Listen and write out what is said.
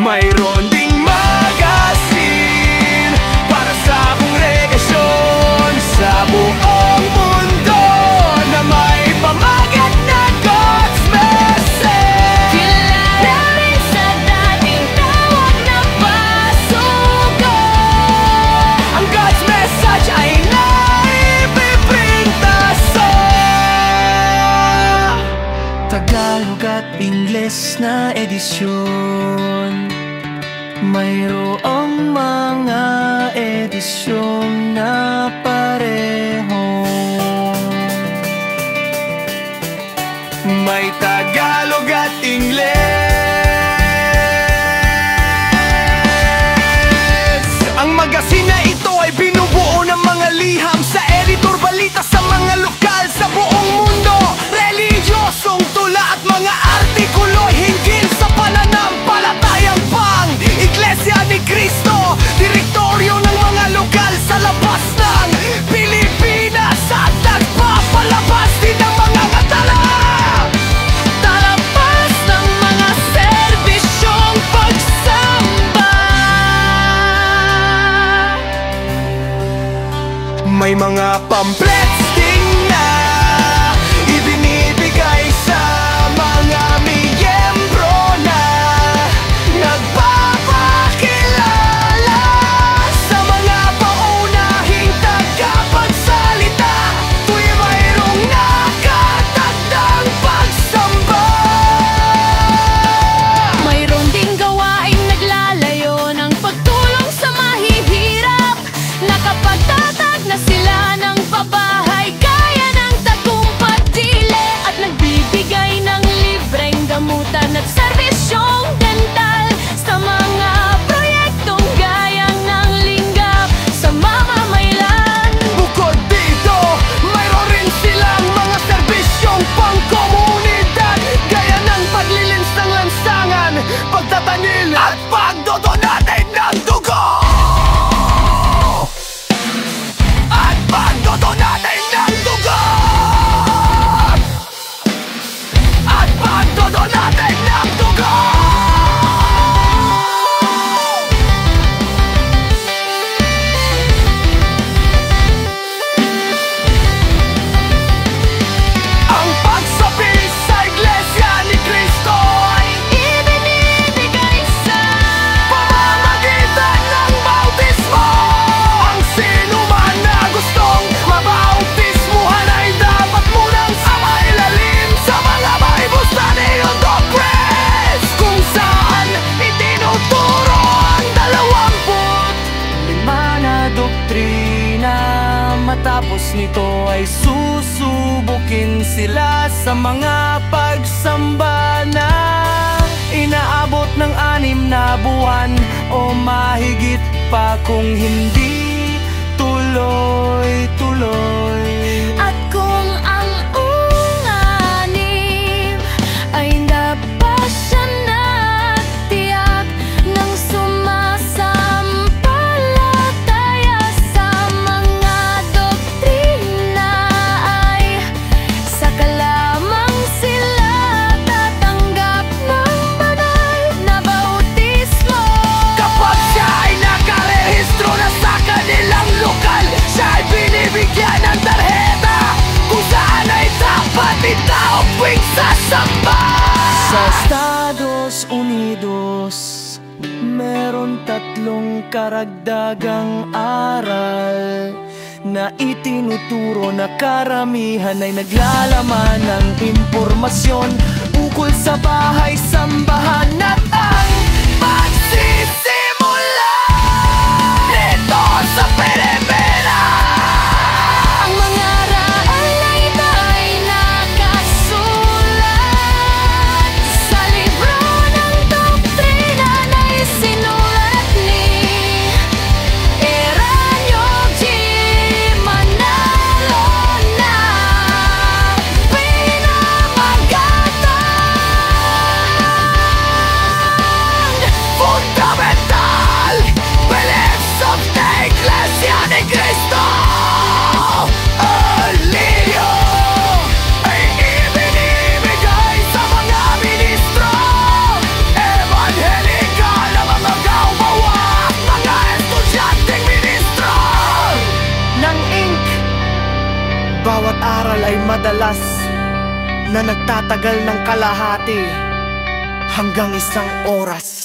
Mayroon ding magasin para sa kongregasyon sa buong mundo na may pamagat na God's message. Kilala rin sa dating tawag na pasuko. Ang God's message ay naipiprinta sa Tagalog at Ingles na edisyon. Mayroong mga edisyon na pareho. May Tagalog at Ingles. Ang magasin na ito ay binubuo ng mga liham sa editor, balita sa mga lokal sa buong mundo. Religyosong tula at mga artikulo hinggil sa pananampalatayang pang Iglesia ni Cristo. Direktoryo ng mga lokal sa labas ng Pilipinas at nagpapalabas din ng mga ngatala. Talabas ng mga serbisyong pagsamba. May mga pamphlets ding na ibinibigay sa mga miyembro na nagpapakilala sa mga paunahing tagapagsalita tuwi mayroong nakatakdang pagsamba. Mayroon ding gawaing naglalayo ng pagtulong sa mahihirap. Nakapagtatag na sila ng pabahay gaya ng Tagumpay Dile at nagbibigay ng libreng gamutan at serbisyong dental sa mga proyektong gayang ng linggap sa mamamayan. Bukod dito, mayroon rin silang mga serbisyong pangkomunidad gaya ng paglilins ng lansangan, pagtatanil at pagdodonate ng dugo. At pagdodonate ng dugo. At pagdodonate ng dugo. Ang pagsabi sa Iglesia ni Cristo ay Ibinibigay sa pamamagitan ng bautismo. Ang sinuman na gustong mabautismuhan ay dapat munang sumailalim sa mga Bible study on Doctrines, kung saan itinuturo ang 25 na doktrina. Matapos nito ay susubukin sila sa mga pagsamba na inaabot ng 6 na buwan o mahigit pa kung hindi tuloy-tuloy. at kung ang unganim ay napasyanatiyak ng sumasampalataya sa mga doktrina ay saka lamang sila tatanggap ng banal na bautismo. Kapag siya ay nakarehistro na sa kanilang lokal, siya ay binibigyan ng tarheta kung saan ay dapat itaog tuwing sasamba. Sa Estados Unidos, meron 3 karagdagang aral na itinuturo na karamihan ay naglalaman ng impormasyon ukol sa bahay-sambahan at ang magsisimula nito sa Pilipinas. Ang mga aral na ito ay nakasulat sa libro ng doktrina na isinulat ni Eranio G. Manalo na pinamagatan. bawat aral ay madalas na nagtatagal ng kalahati hanggang isang oras.